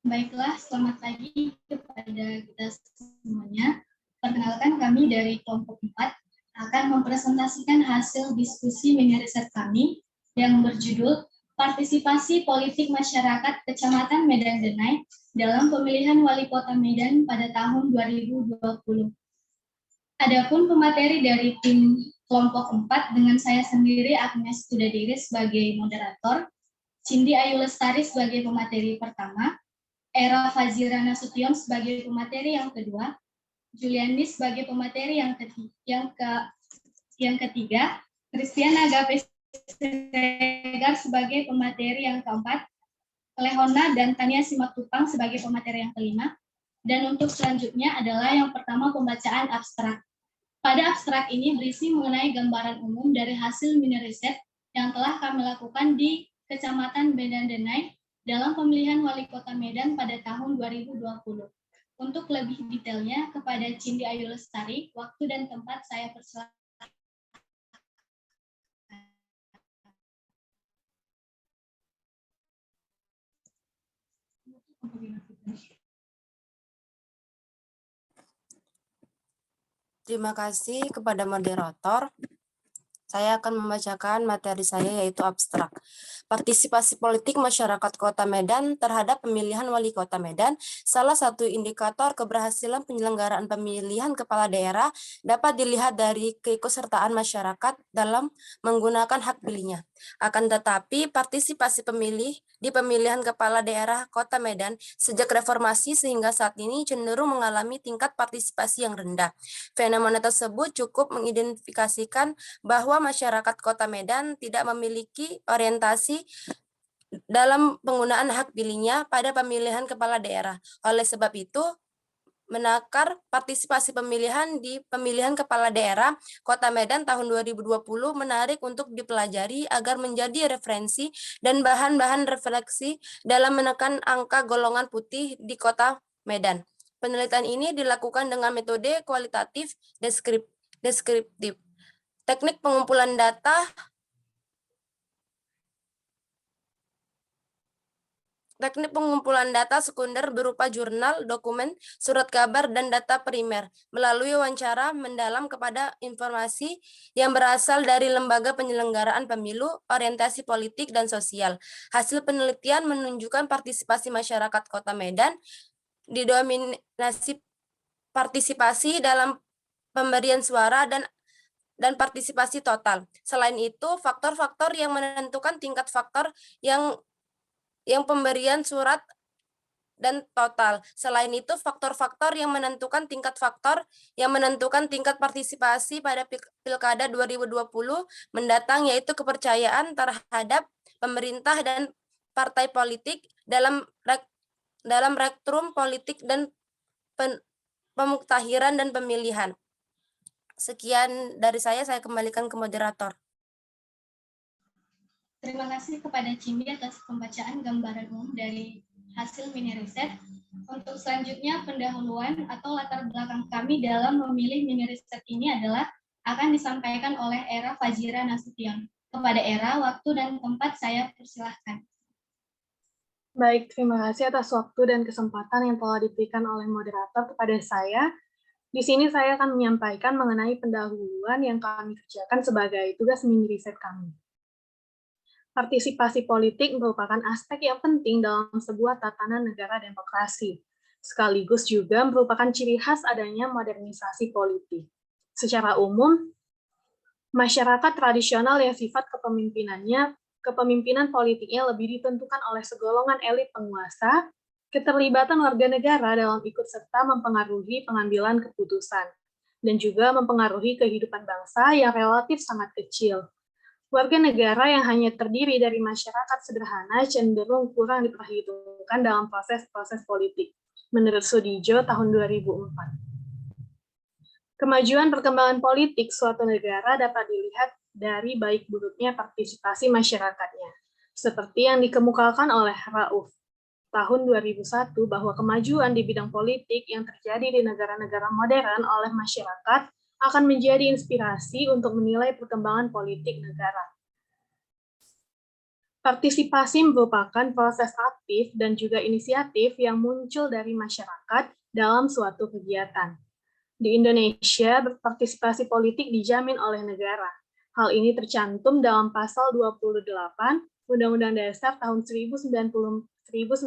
Baiklah, selamat pagi kepada kita semuanya. Perkenalkan, kami dari kelompok 4 akan mempresentasikan hasil diskusi mini riset kami yang berjudul Partisipasi Politik Masyarakat Kecamatan Medan Denai dalam Pemilihan Wali Kota Medan pada tahun 2020. Adapun pemateri dari tim kelompok 4 dengan saya sendiri Agnes Tudadiri sebagai moderator, Cindy Ayu Lestari sebagai pemateri pertama, Era Fazira Nasution sebagai pemateri yang kedua, Juliani sebagai pemateri yang ketiga, Christian Agape Siregar sebagai pemateri yang keempat, Lehona dan Tania Simatupang sebagai pemateri yang kelima, dan untuk selanjutnya adalah yang pertama pembacaan abstrak. Pada abstrak ini berisi mengenai gambaran umum dari hasil mini riset yang telah kami lakukan di Kecamatan Medan Denai dalam pemilihan Wali Kota Medan pada tahun 2020. Untuk lebih detailnya, kepada Cindy Ayu Lestari, waktu dan tempat saya persilakan. Terima kasih kepada moderator. Saya akan membacakan materi saya yaitu abstrak. Partisipasi politik masyarakat Kota Medan terhadap pemilihan Wali Kota Medan, salah satu indikator keberhasilan penyelenggaraan pemilihan kepala daerah dapat dilihat dari keikutsertaan masyarakat dalam menggunakan hak pilihnya. Akan tetapi, partisipasi pemilih di pemilihan kepala daerah Kota Medan sejak reformasi sehingga saat ini cenderung mengalami tingkat partisipasi yang rendah. Fenomena tersebut cukup mengidentifikasikan bahwa masyarakat Kota Medan tidak memiliki orientasi dalam penggunaan hak pilihnya pada pemilihan kepala daerah. Oleh sebab itu, menakar partisipasi pemilihan di pemilihan kepala daerah Kota Medan tahun 2020 menarik untuk dipelajari agar menjadi referensi dan bahan-bahan refleksi dalam menekan angka golongan putih di Kota Medan. Penelitian ini dilakukan dengan metode kualitatif deskriptif. Teknik pengumpulan data sekunder berupa jurnal, dokumen, surat kabar, dan data primer melalui wawancara mendalam kepada informasi yang berasal dari lembaga penyelenggaraan pemilu, orientasi politik, dan sosial. Hasil penelitian menunjukkan partisipasi masyarakat Kota Medan didominasi partisipasi dalam pemberian suara dan partisipasi total. Selain itu, faktor-faktor yang menentukan tingkat faktor yang pemberian surat dan total. Selain itu, faktor-faktor yang menentukan tingkat partisipasi pada Pilkada 2020 mendatang yaitu kepercayaan terhadap pemerintah dan partai politik dalam rektrum politik dan pemuktahiran dan pemilihan. Sekian dari saya kembalikan ke moderator. Terima kasih kepada Cindy atas pembacaan gambaran umum dari hasil mini riset. Untuk selanjutnya, pendahuluan atau latar belakang kami dalam memilih mini riset ini adalah akan disampaikan oleh Era Fazira Nasution. Kepada Era, waktu dan tempat saya persilahkan. Baik, terima kasih atas waktu dan kesempatan yang telah diberikan oleh moderator kepada saya. Di sini saya akan menyampaikan mengenai pendahuluan yang kami kerjakan sebagai tugas mini riset kami. Partisipasi politik merupakan aspek yang penting dalam sebuah tatanan negara demokrasi, sekaligus juga merupakan ciri khas adanya modernisasi politik. Secara umum, masyarakat tradisional yang sifat kepemimpinan politiknya lebih ditentukan oleh segolongan elit penguasa, keterlibatan warga negara dalam ikut serta mempengaruhi pengambilan keputusan, dan juga mempengaruhi kehidupan bangsa yang relatif sangat kecil. Warga negara yang hanya terdiri dari masyarakat sederhana cenderung kurang diperhitungkan dalam proses-proses politik, menurut Sudijo tahun 2004. Kemajuan perkembangan politik suatu negara dapat dilihat dari baik buruknya partisipasi masyarakatnya, seperti yang dikemukakan oleh Rauf tahun 2001 bahwa kemajuan di bidang politik yang terjadi di negara-negara modern oleh masyarakat akan menjadi inspirasi untuk menilai perkembangan politik negara. Partisipasi merupakan proses aktif dan juga inisiatif yang muncul dari masyarakat dalam suatu kegiatan. Di Indonesia, berpartisipasi politik dijamin oleh negara. Hal ini tercantum dalam pasal 28 Undang-Undang Dasar tahun 1945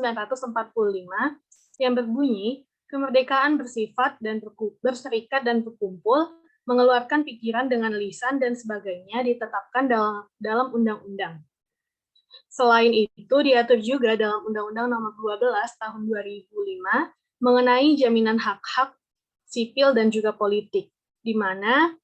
yang berbunyi, kemerdekaan bersifat dan berserikat dan berkumpul, mengeluarkan pikiran dengan lisan dan sebagainya ditetapkan dalam undang-undang. Selain itu, diatur juga dalam Undang-Undang Nomor 12 Tahun 2005 mengenai jaminan hak-hak sipil dan juga politik, di mana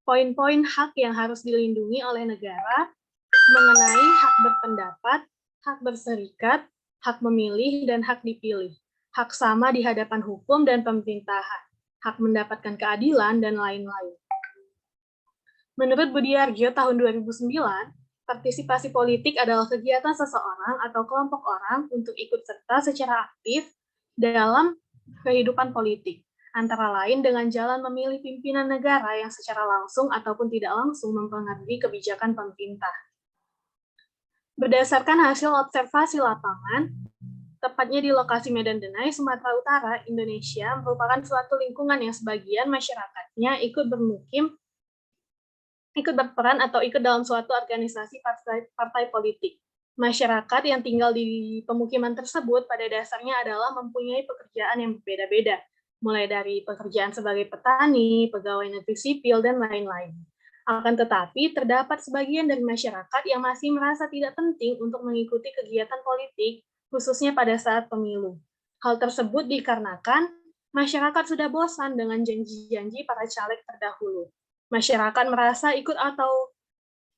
poin-poin hak yang harus dilindungi oleh negara mengenai hak berpendapat, hak berserikat, hak memilih, dan hak dipilih, hak sama di hadapan hukum dan pemerintahan, hak mendapatkan keadilan, dan lain-lain. Menurut Budiarjo tahun 2009, partisipasi politik adalah kegiatan seseorang atau kelompok orang untuk ikut serta secara aktif dalam kehidupan politik, antara lain dengan jalan memilih pimpinan negara yang secara langsung ataupun tidak langsung mempengaruhi kebijakan pemerintah. Berdasarkan hasil observasi lapangan, tepatnya di lokasi Medan Denai, Sumatera Utara, Indonesia merupakan suatu lingkungan yang sebagian masyarakatnya ikut berperan atau ikut dalam suatu organisasi partai politik. Masyarakat yang tinggal di pemukiman tersebut pada dasarnya adalah mempunyai pekerjaan yang berbeda-beda, mulai dari pekerjaan sebagai petani, pegawai negeri sipil, dan lain-lain. Akan tetapi, terdapat sebagian dari masyarakat yang masih merasa tidak penting untuk mengikuti kegiatan politik, khususnya pada saat pemilu. Hal tersebut dikarenakan masyarakat sudah bosan dengan janji-janji para caleg terdahulu. Masyarakat merasa ikut atau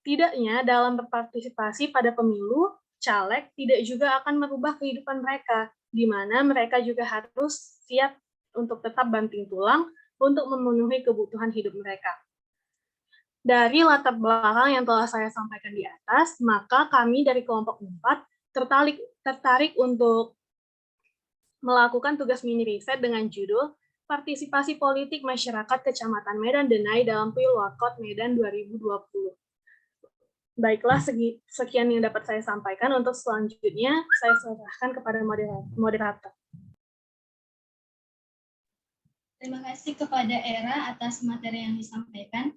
tidaknya dalam berpartisipasi pada pemilu, caleg tidak juga akan merubah kehidupan mereka, di mana mereka juga harus siap untuk tetap banting tulang untuk memenuhi kebutuhan hidup mereka. Dari latar belakang yang telah saya sampaikan di atas, maka kami dari kelompok 4 tertarik untuk melakukan tugas mini riset dengan judul Partisipasi Politik Masyarakat Kecamatan Medan Denai dalam Pilwakot Medan 2020. Baiklah, sekian yang dapat saya sampaikan. Untuk selanjutnya, saya serahkan kepada moderator. Terima kasih kepada Era atas materi yang disampaikan.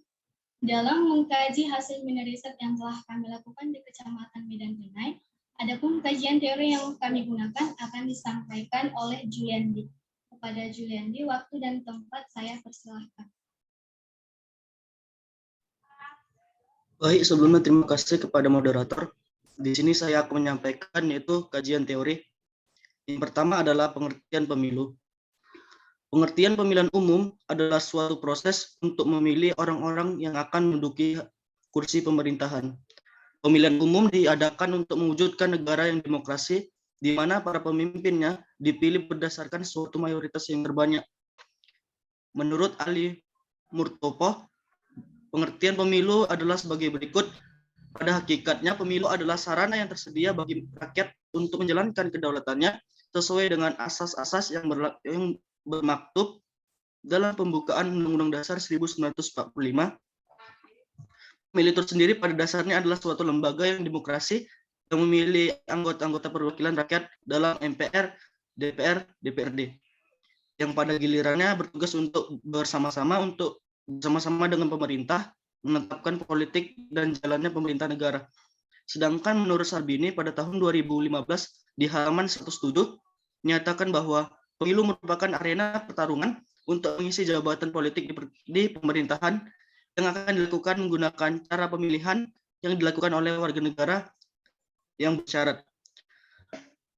Dalam mengkaji hasil mini riset yang telah kami lakukan di Kecamatan Medan Denai, adapun kajian teori yang kami gunakan akan disampaikan oleh Juliandi. Kepada Juliandi, waktu dan tempat saya persilahkan. Baik, sebelumnya terima kasih kepada moderator. Di sini saya akan menyampaikan yaitu kajian teori. Yang pertama adalah pengertian pemilu. Pengertian pemilihan umum adalah suatu proses untuk memilih orang-orang yang akan menduduki kursi pemerintahan. Pemilihan umum diadakan untuk mewujudkan negara yang demokrasi, di mana para pemimpinnya dipilih berdasarkan suatu mayoritas yang terbanyak. Menurut Ali Murtopo, pengertian pemilu adalah sebagai berikut. Pada hakikatnya, pemilu adalah sarana yang tersedia bagi rakyat untuk menjalankan kedaulatannya sesuai dengan asas-asas yang bermaktub dalam pembukaan Undang-Undang Dasar 1945. Pemilu itu sendiri pada dasarnya adalah suatu lembaga yang demokrasi yang memilih anggota-anggota perwakilan rakyat dalam MPR, DPR, DPRD, yang pada gilirannya bertugas untuk bersama-sama dengan pemerintah menetapkan politik dan jalannya pemerintah negara. Sedangkan menurut Sarbini pada tahun 2015 di halaman 107 menyatakan bahwa pemilu merupakan arena pertarungan untuk mengisi jabatan politik di pemerintahan yang akan dilakukan menggunakan cara pemilihan yang dilakukan oleh warga negara yang bersyarat.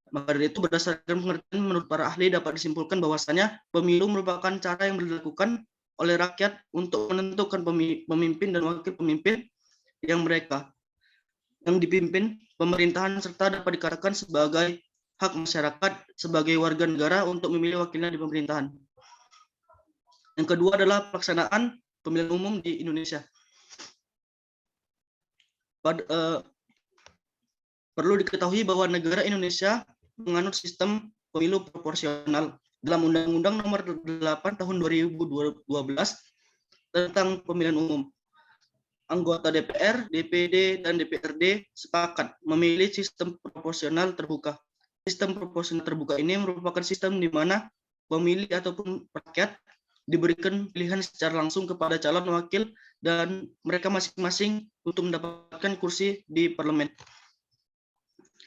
Maka dari itu berdasarkan pengertian menurut para ahli dapat disimpulkan bahwasanya pemilu merupakan cara yang dilakukan oleh rakyat untuk menentukan pemimpin dan wakil pemimpin yang dipimpin pemerintahan serta dapat dikatakan sebagai hak masyarakat sebagai warga negara untuk memilih wakilnya di pemerintahan. Yang kedua adalah pelaksanaan pemilihan umum di Indonesia. Perlu diketahui bahwa negara Indonesia menganut sistem pemilu proporsional dalam Undang-Undang Nomor 8 Tahun 2012 tentang pemilihan umum. anggota DPR, DPD, dan DPRD sepakat memilih sistem proporsional terbuka. Sistem proporsional terbuka ini merupakan sistem di mana pemilih ataupun rakyat diberikan pilihan secara langsung kepada calon wakil dan mereka masing-masing untuk mendapatkan kursi di parlemen.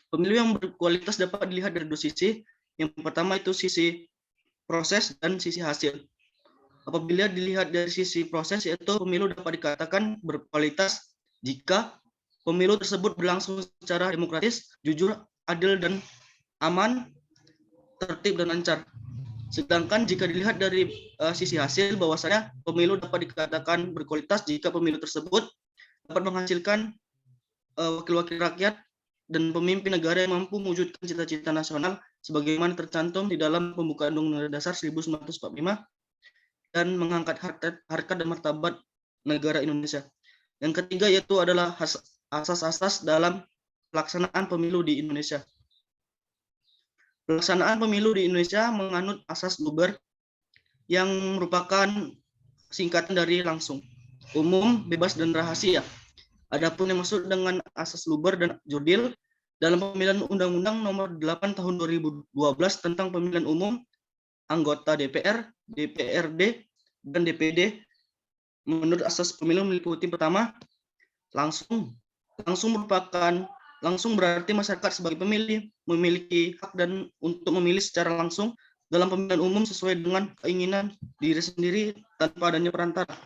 Pemilu yang berkualitas dapat dilihat dari dua sisi. Yang pertama itu sisi proses dan sisi hasil. Apabila dilihat dari sisi proses, yaitu pemilu dapat dikatakan berkualitas jika pemilu tersebut berlangsung secara demokratis, jujur, adil, dan aman, tertib, dan lancar. Sedangkan jika dilihat dari sisi hasil, bahwasanya pemilu dapat dikatakan berkualitas jika pemilu tersebut dapat menghasilkan wakil-wakil rakyat dan pemimpin negara yang mampu mewujudkan cita-cita nasional sebagaimana tercantum di dalam pembukaan Undang-Undang Dasar 1945 dan mengangkat harkat dan martabat negara Indonesia. Yang ketiga yaitu adalah asas-asas dalam pelaksanaan pemilu di Indonesia. Pelaksanaan pemilu di Indonesia menganut asas luber yang merupakan singkatan dari langsung, umum, bebas, dan rahasia. Adapun yang maksud dengan asas luber dan jurdil dalam pemilihan Undang-Undang Nomor 8 Tahun 2012 tentang pemilihan umum anggota DPR, DPRD, dan DPD menurut asas pemilu meliputi pertama, langsung berarti masyarakat sebagai pemilih memiliki hak dan untuk memilih secara langsung dalam pemilihan umum sesuai dengan keinginan diri sendiri tanpa adanya perantara.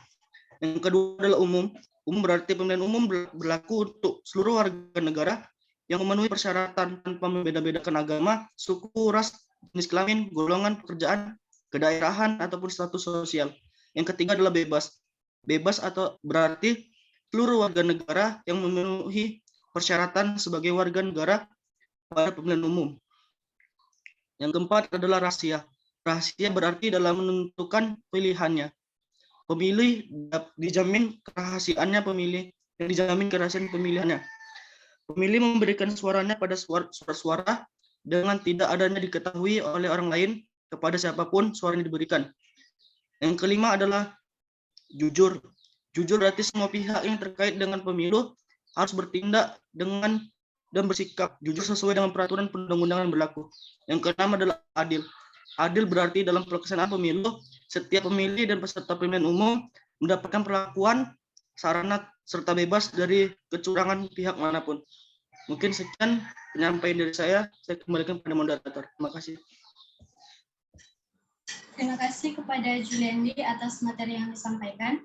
Yang kedua adalah umum. Umum berarti pemilihan umum berlaku untuk seluruh warga negara yang memenuhi persyaratan tanpa membeda-bedakan agama, suku, ras, jenis kelamin, golongan pekerjaan, kedaerahan, ataupun status sosial. Yang ketiga adalah bebas. Bebas atau berarti seluruh warga negara yang memenuhi persyaratan sebagai warga negara pada pemilihan umum. Yang keempat adalah rahasia. Rahasia berarti dalam menentukan pilihannya. Pemilih dijamin kerahasiaannya pemilihannya. Pemilih memberikan suaranya pada suara dengan tidak adanya diketahui oleh orang lain kepada siapapun suara yang diberikan. Yang kelima adalah jujur. Jujur berarti semua pihak yang terkait dengan pemilu harus bertindak dengan dan bersikap jujur sesuai dengan peraturan perundang-undangan berlaku. Yang keenam adalah adil. Adil berarti dalam pelaksanaan pemilu, setiap pemilih dan peserta pemilihan umum mendapatkan perlakuan, sarana, serta bebas dari kecurangan pihak manapun. Mungkin sekian penyampaian dari saya kembalikan kepada moderator. Terima kasih. Terima kasih kepada Juliandi atas materi yang disampaikan.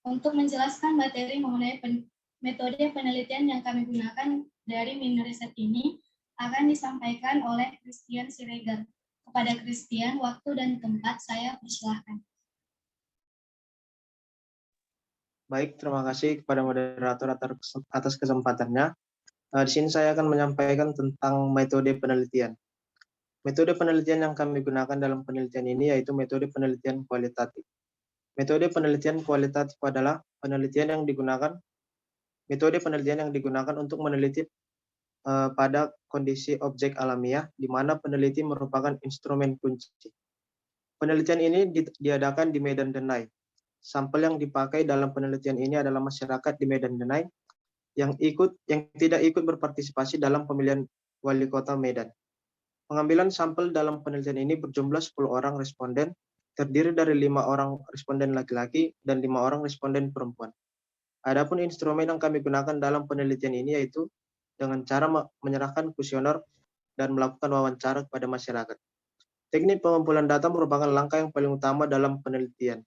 Untuk menjelaskan materi mengenai metode penelitian yang kami gunakan dari mini riset ini akan disampaikan oleh Christian Siregar. Kepada Christian, waktu dan tempat saya persilahkan. Baik, terima kasih kepada moderator atas kesempatannya. Di sini saya akan menyampaikan tentang metode penelitian. Metode penelitian yang kami gunakan dalam penelitian ini yaitu metode penelitian kualitatif. Metode penelitian kualitatif adalah metode penelitian yang digunakan untuk meneliti pada kondisi objek alamiah, di mana peneliti merupakan instrumen kunci. Penelitian ini diadakan di Medan Denai. Sampel yang dipakai dalam penelitian ini adalah masyarakat di Medan Denai yang tidak ikut berpartisipasi dalam pemilihan wali kota Medan. Pengambilan sampel dalam penelitian ini berjumlah 10 orang responden, terdiri dari 5 orang responden laki-laki dan 5 orang responden perempuan. Adapun instrumen yang kami gunakan dalam penelitian ini yaitu dengan cara menyerahkan kuesioner dan melakukan wawancara kepada masyarakat. Teknik pengumpulan data merupakan langkah yang paling utama dalam penelitian,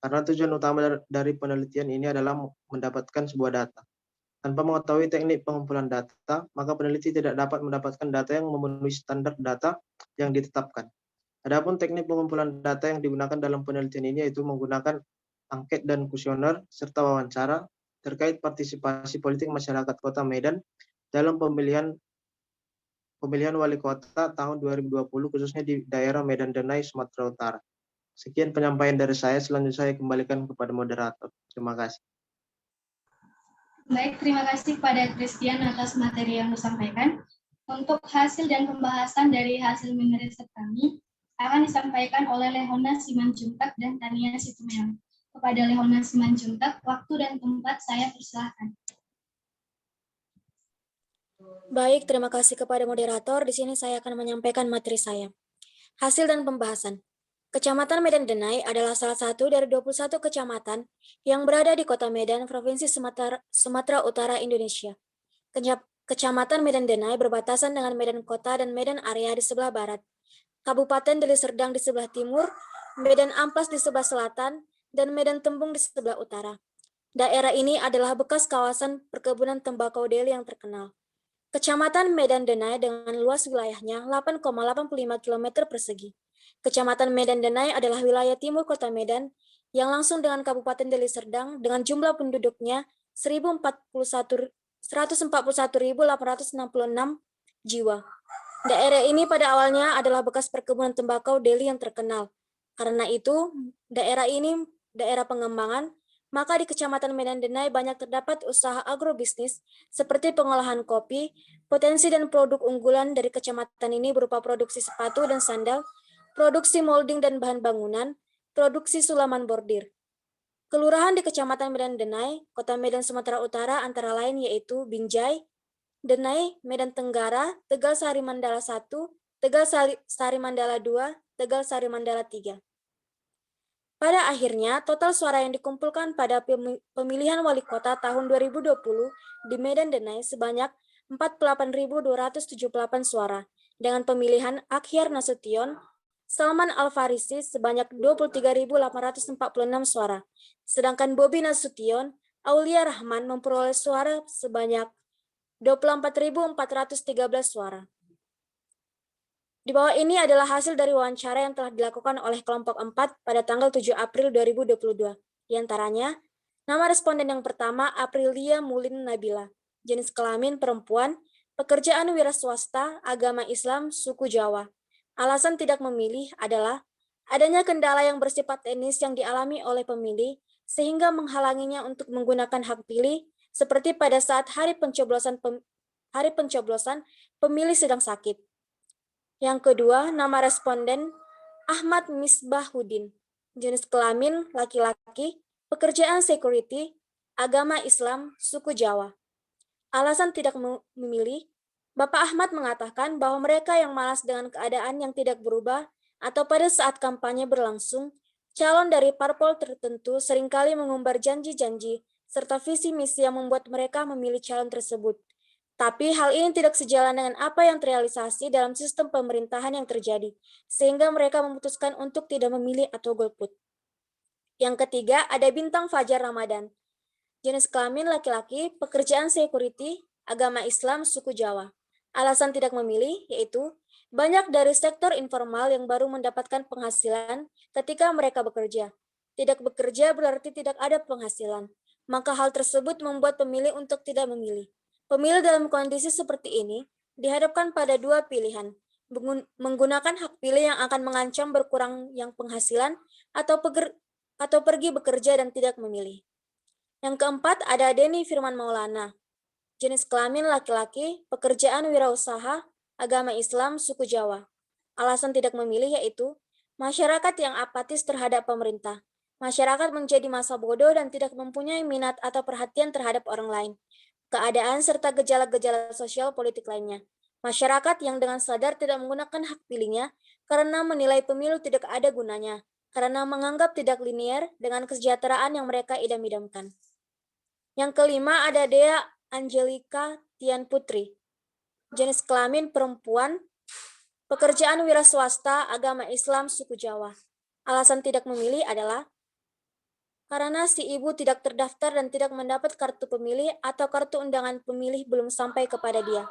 karena tujuan utama dari penelitian ini adalah mendapatkan sebuah data. Tanpa mengetahui teknik pengumpulan data, maka peneliti tidak dapat mendapatkan data yang memenuhi standar data yang ditetapkan. Adapun teknik pengumpulan data yang digunakan dalam penelitian ini yaitu menggunakan angket dan kuesioner serta wawancara terkait partisipasi politik masyarakat Kota Medan dalam pemilihan wali kota tahun 2020 khususnya di daerah Medan Denai, Sumatera Utara. Sekian penyampaian dari saya, selanjutnya saya kembalikan kepada moderator. Terima kasih. Baik, terima kasih kepada Christian atas materi yang disampaikan. Untuk hasil dan pembahasan dari hasil mini riset kami akan disampaikan oleh Lehona Simanjuntak dan Tania Situmeang. kepada Leona Simanjuntak. Waktu dan tempat saya persilahkan. Baik, terima kasih kepada moderator. Di sini saya akan menyampaikan materi saya. Hasil dan pembahasan. Kecamatan Medan Denai adalah salah satu dari 21 kecamatan yang berada di Kota Medan, Provinsi Sumatera Utara, Indonesia. Kecamatan Medan Denai berbatasan dengan Medan Kota dan Medan Area di sebelah barat, Kabupaten Deli Serdang di sebelah timur, Medan Amplas di sebelah selatan, dan Medan Tembung di sebelah utara. Daerah ini adalah bekas kawasan perkebunan tembakau Deli yang terkenal. Kecamatan Medan Denai dengan luas wilayahnya 8,85 km persegi. Kecamatan Medan Denai adalah wilayah timur Kota Medan yang langsung dengan Kabupaten Deli Serdang dengan jumlah penduduknya 141.866 jiwa. Daerah ini pada awalnya adalah bekas perkebunan tembakau Deli yang terkenal. Karena itu, daerah ini daerah pengembangan, maka di Kecamatan Medan Denai banyak terdapat usaha agrobisnis seperti pengolahan kopi. Potensi dan produk unggulan dari kecamatan ini berupa produksi sepatu dan sandal, produksi molding dan bahan bangunan, produksi sulaman bordir. Kelurahan di Kecamatan Medan Denai, Kota Medan, Sumatera Utara antara lain yaitu Binjai, Denai, Medan Tenggara, Tegal Sari Mandala 1, Tegal Sari Mandala 2, Tegal Sari Mandala 3. Pada akhirnya, total suara yang dikumpulkan pada pemilihan wali kota tahun 2020 di Medan Denai sebanyak 48.278 suara, dengan pemilihan Akhyar Nasution, Salman Al-Farisi sebanyak 23.846 suara, sedangkan Bobi Nasution, Aulia Rahman memperoleh suara sebanyak 24.413 suara. Di bawah ini adalah hasil dari wawancara yang telah dilakukan oleh kelompok 4 pada tanggal 7 April 2022. Di antaranya, nama responden yang pertama Aprilia Mulin Nabila, jenis kelamin perempuan, pekerjaan wira swasta, agama Islam, suku Jawa. Alasan tidak memilih adalah adanya kendala yang bersifat teknis yang dialami oleh pemilih sehingga menghalanginya untuk menggunakan hak pilih seperti pada saat hari pencoblosan pemilih sedang sakit. Yang kedua, nama responden Ahmad Misbahuddin, jenis kelamin laki-laki, pekerjaan security, agama Islam, suku Jawa. Alasan tidak memilih, Bapak Ahmad mengatakan bahwa mereka yang malas dengan keadaan yang tidak berubah atau pada saat kampanye berlangsung, calon dari parpol tertentu seringkali mengumbar janji-janji serta visi misi yang membuat mereka memilih calon tersebut. Tapi hal ini tidak sejalan dengan apa yang terrealisasi dalam sistem pemerintahan yang terjadi, sehingga mereka memutuskan untuk tidak memilih atau golput. Yang ketiga, ada Bintang Fajar Ramadan, jenis kelamin laki-laki, pekerjaan security, agama Islam, suku Jawa. Alasan tidak memilih yaitu banyak dari sektor informal yang baru mendapatkan penghasilan ketika mereka bekerja. Tidak bekerja berarti tidak ada penghasilan. Maka hal tersebut membuat pemilih untuk tidak memilih. Pemilih dalam kondisi seperti ini dihadapkan pada dua pilihan, menggunakan hak pilih yang akan mengancam berkurang yang penghasilan atau pergi bekerja dan tidak memilih. Yang keempat ada Denny Firman Maulana, jenis kelamin laki-laki, pekerjaan wirausaha, agama Islam, suku Jawa. Alasan tidak memilih yaitu masyarakat yang apatis terhadap pemerintah. Masyarakat menjadi masa bodoh dan tidak mempunyai minat atau perhatian terhadap orang lain, keadaan serta gejala-gejala sosial politik lainnya. Masyarakat yang dengan sadar tidak menggunakan hak pilihnya karena menilai pemilu tidak ada gunanya, karena menganggap tidak linier dengan kesejahteraan yang mereka idam-idamkan. Yang kelima ada Dea Angelika Tian Putri, jenis kelamin perempuan, pekerjaan wira swasta, agama Islam, suku Jawa. Alasan tidak memilih adalah karena si ibu tidak terdaftar dan tidak mendapat kartu pemilih atau kartu undangan pemilih belum sampai kepada dia.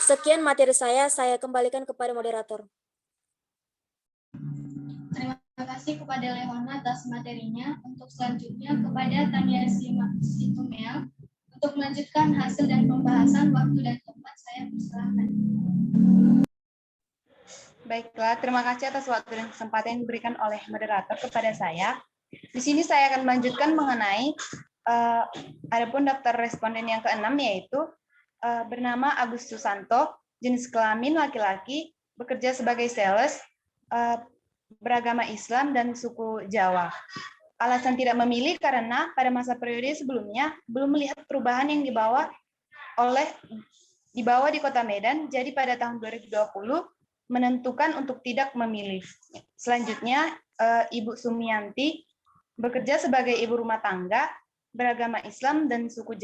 Sekian materi saya kembalikan kepada moderator. Terima kasih kepada Leona atas materinya. Untuk selanjutnya kepada Tania Situmel untuk melanjutkan hasil dan pembahasan. Waktu dan tempat saya persilahkan. Baiklah, terima kasih atas waktu dan kesempatan yang diberikan oleh moderator kepada saya. Di sini saya akan melanjutkan mengenai adapun daftar responden yang keenam yaitu bernama Agus Susanto, jenis kelamin laki-laki, bekerja sebagai sales, beragama Islam dan suku Jawa. alasan tidak memilih karena pada masa periode sebelumnya belum melihat perubahan yang dibawa di Kota Medan, jadi pada tahun 2020 menentukan untuk tidak memilih. Selanjutnya, Ibu Sumiyanti bekerja sebagai ibu rumah tangga, beragama Islam dan suku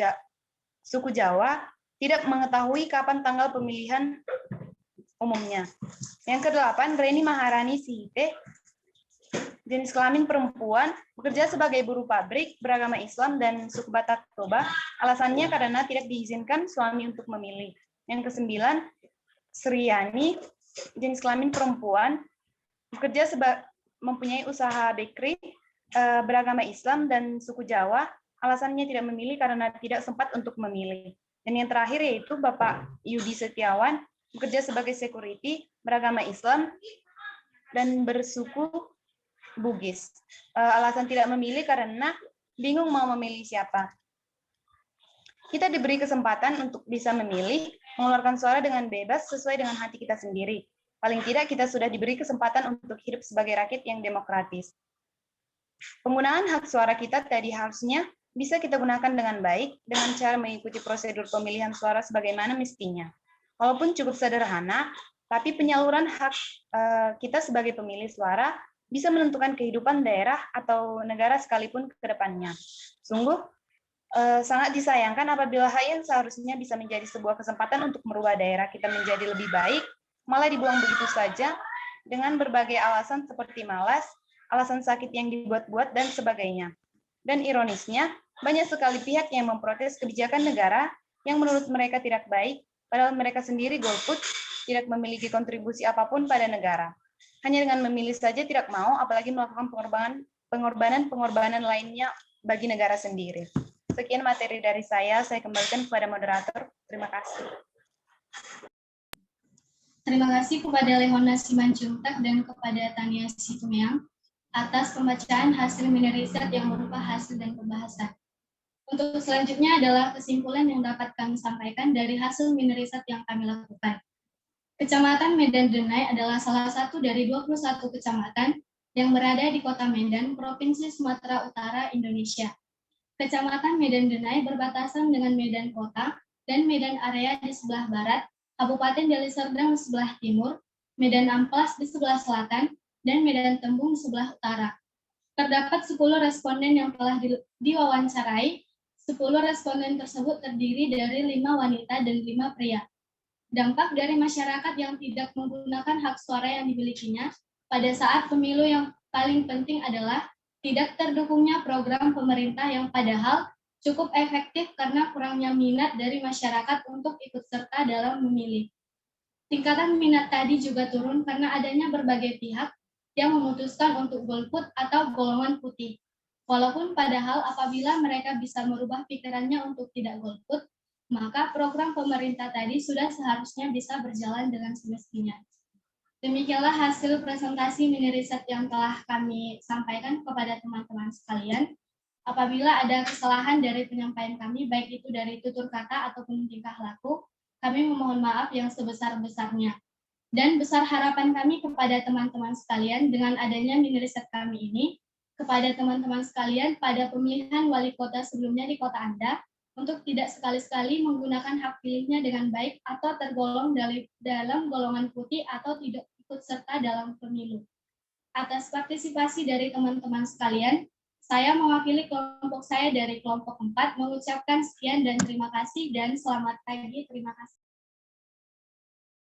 Jawa, tidak mengetahui kapan tanggal pemilihan umumnya. Yang ke-8, Reni Maharani Sihite, jenis kelamin perempuan, bekerja sebagai buruh pabrik, beragama Islam dan suku Batak Toba, alasannya karena tidak diizinkan suami untuk memilih. Yang ke-9, Sriani, jenis kelamin perempuan, bekerja mempunyai usaha bakery, beragama Islam dan suku Jawa, alasannya tidak memilih karena tidak sempat untuk memilih. Dan yang terakhir yaitu Bapak Yudi Setiawan, bekerja sebagai security, beragama Islam dan bersuku Bugis. Alasan tidak memilih karena bingung mau memilih siapa. Kita diberi kesempatan untuk bisa memilih, mengeluarkan suara dengan bebas sesuai dengan hati kita sendiri. Paling tidak kita sudah diberi kesempatan untuk hidup sebagai rakyat yang demokratis. Penggunaan hak suara kita tadi harusnya bisa kita gunakan dengan baik dengan cara mengikuti prosedur pemilihan suara sebagaimana mestinya. Walaupun cukup sederhana, tapi penyaluran hak kita sebagai pemilih suara bisa menentukan kehidupan daerah atau negara sekalipun ke depannya. Sungguh sangat disayangkan apabila hal yang seharusnya bisa menjadi sebuah kesempatan untuk merubah daerah kita menjadi lebih baik, malah dibuang begitu saja dengan berbagai alasan seperti malas, alasan sakit yang dibuat-buat, dan sebagainya. Dan ironisnya, banyak sekali pihak yang memprotes kebijakan negara yang menurut mereka tidak baik, padahal mereka sendiri golput, tidak memiliki kontribusi apapun pada negara. Hanya dengan memilih saja tidak mau, apalagi melakukan pengorbanan lainnya bagi negara sendiri. Sekian materi dari saya kembalikan kepada moderator. Terima kasih. Terima kasih kepada Lehona Simanjuntak dan kepada Tania Situmeang atas pembacaan hasil mini riset yang berupa hasil dan pembahasan. Untuk selanjutnya adalah kesimpulan yang dapat kami sampaikan dari hasil mini riset yang kami lakukan. Kecamatan Medan Denai adalah salah satu dari 21 kecamatan yang berada di Kota Medan, Provinsi Sumatera Utara, Indonesia. Kecamatan Medan Denai berbatasan dengan Medan Kota dan Medan Area di sebelah barat, Kabupaten Deli Serdang di sebelah timur, Medan Amplas di sebelah selatan, dan Medan Tembung di sebelah utara. Terdapat 10 responden yang telah diwawancarai. 10 responden tersebut terdiri dari 5 wanita dan 5 pria. Dampak dari masyarakat yang tidak menggunakan hak suara yang dimilikinya pada saat pemilu yang paling penting adalah tidak terdukungnya program pemerintah yang padahal cukup efektif karena kurangnya minat dari masyarakat untuk ikut serta dalam memilih. Tingkatan minat tadi juga turun karena adanya berbagai pihak yang memutuskan untuk golput atau golongan putih. Walaupun padahal apabila mereka bisa merubah pikirannya untuk tidak golput, maka program pemerintah tadi sudah seharusnya bisa berjalan dengan semestinya. Demikianlah hasil presentasi mini riset yang telah kami sampaikan kepada teman-teman sekalian. Apabila ada kesalahan dari penyampaian kami, baik itu dari tutur kata ataupun tingkah laku, kami memohon maaf yang sebesar-besarnya. Dan besar harapan kami kepada teman-teman sekalian dengan adanya mini riset kami ini, kepada teman-teman sekalian pada pemilihan wali kota sebelumnya di kota Anda, untuk tidak sekali-sekali menggunakan hak pilihnya dengan baik atau tergolong dalam golongan putih atau tidak ikut serta dalam pemilu. Atas partisipasi dari teman-teman sekalian, saya mewakili kelompok saya dari kelompok 4 mengucapkan sekian dan terima kasih dan selamat pagi. Terima kasih.